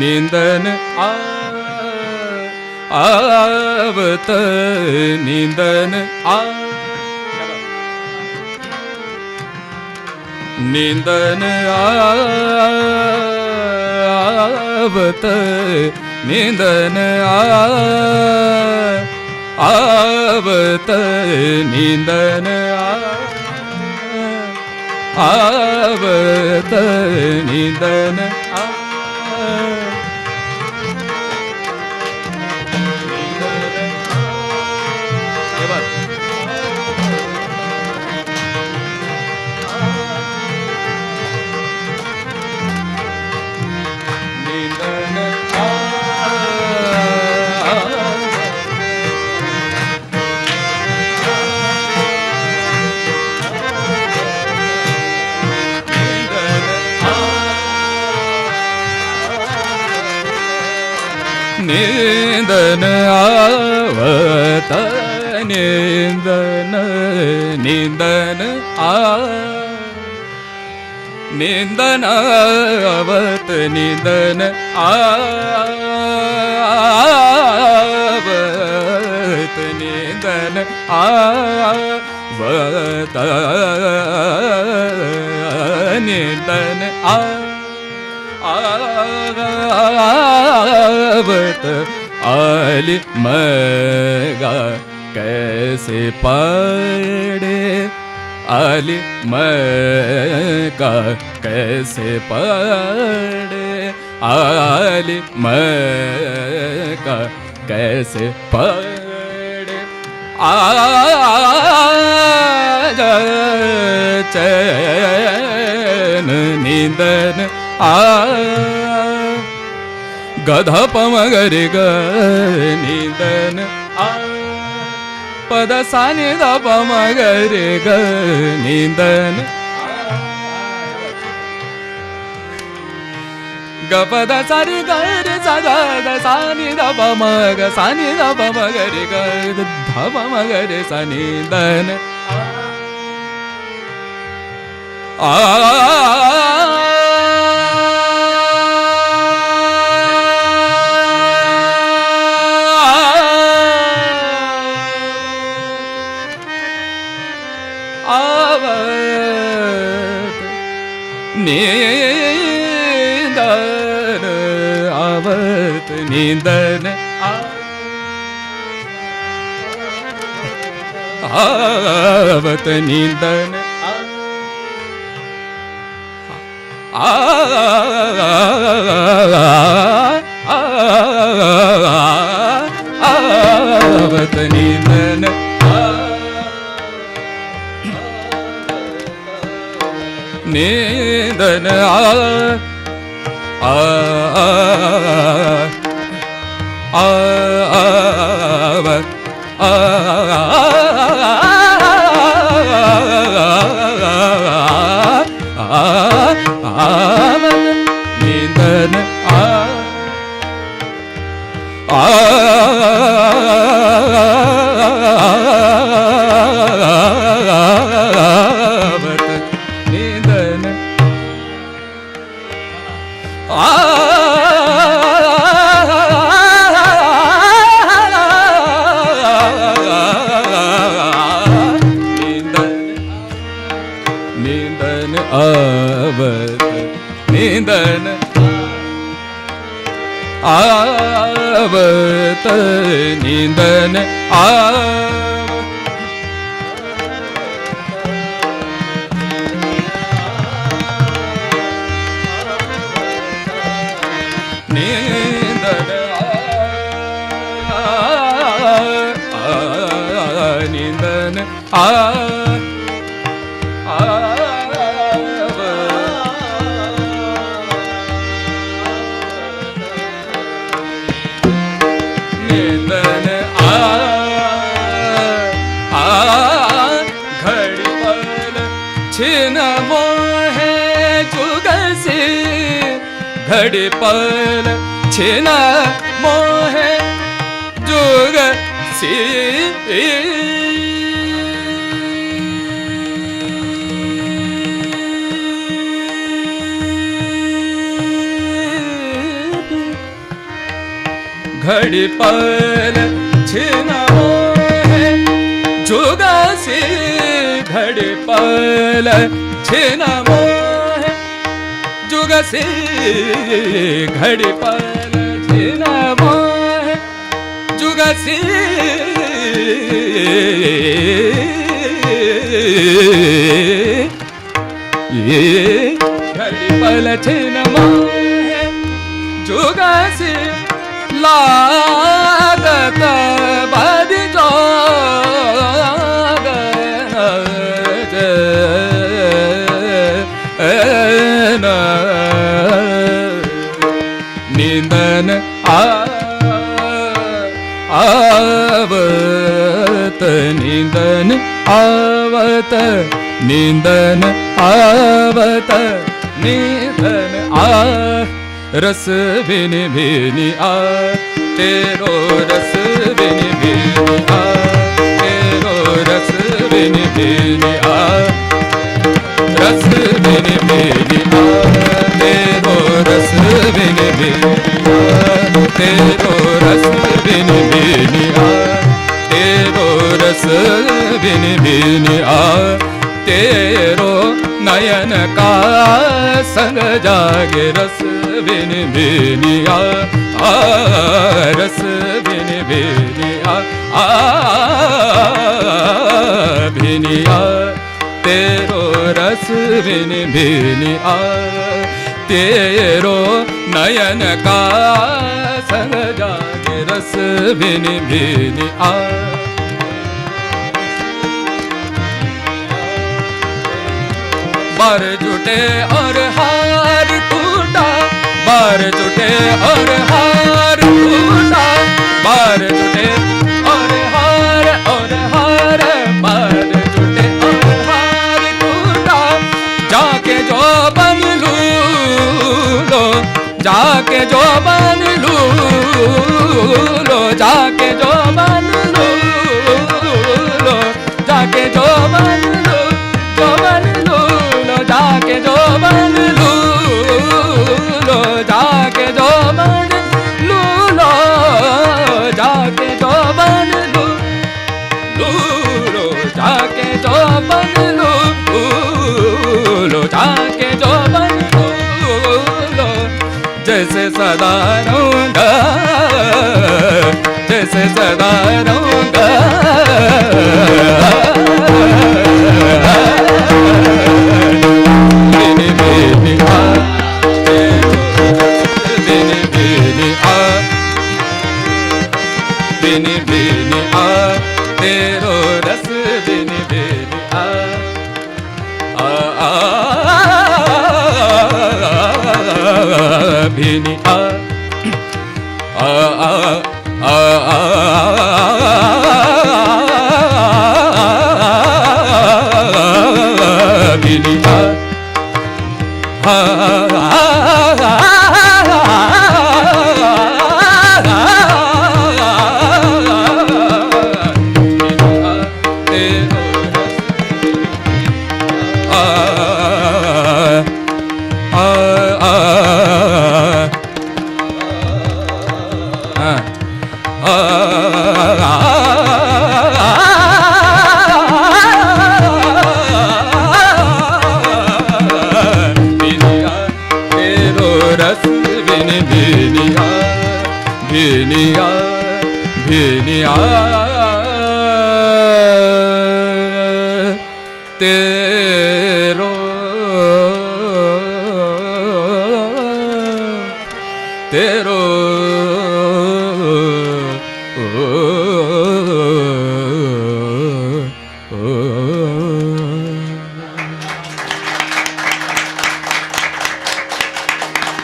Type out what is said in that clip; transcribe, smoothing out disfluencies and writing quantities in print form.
निंदन आवत निंदन निंदन आवत निंदन आवत निंदन आवत निंदन निंदन आवत निंदन निंदन निंदन आवत निंदन आवत निंदन आवत निंदन आवत आली मगा कैसे पड़े आली मगा कैसे पड़े आली मगा कैसे पड़े आज चैन निंदन गधा पमगरे ग निंदन पद सानि द पमगरे ग निंदन ग पद सारि ग रे सा ग सानि द पमग सानि द पमगरे ग ध पमगरे सा निंदन निंदन आवत निंदन आवत निंदन आवत निंदन निंदन निंदन निंदन आवत निंदन आवत निंदन निंदन घड़ी पल छिन मोहे जुगसी घड़ी पल छिन मोहे जुगसी घड़ी पल छिन मोहे जुगा से घड़ी पल छिन मोहे जुगा से घड़ी पल छिन मोहे जुगा से घड़ी पल छिन मोहे जुगा से लागत बद जोगन निंदन आवत निंदन आवत निंदन आवत निंदन आ रस बिन भिनी आ तेरो रस बिन भिनी आ तेरो रस बिन भिनी आ रस बिन भिनी आ तेरो रस बिन भिनी आ तेरो रस बिन भिनी आ तेरो रस बिन भिनी आ तेरो नयन का संग जागे रस बिन भिनिया रस बिन भिनिया भिनिया तेरो रस बिन भिनिया तेरो नयन का संग जागे रस बिन भिनिया बार जुटे और हार टूटा बार जुटे और हार टूटा बार जुटे और हार बार जुटे और हार टूटा जाके जो बन लू लो जाके जो बन लू लो जाके जो बन लू लो जाके जो बन लू जाके जो बन लू लो जाके जो बन लू लो जाके जो बन लू लो जाके जो बन लू लो जाके जो बन लो जैसे सदा रहूंगा जैसे सदा रहूंगा बिन बिन आ तेरो रस बिन बिन आ बिन आ बिन भिनिया भिनिया तेरो तेरो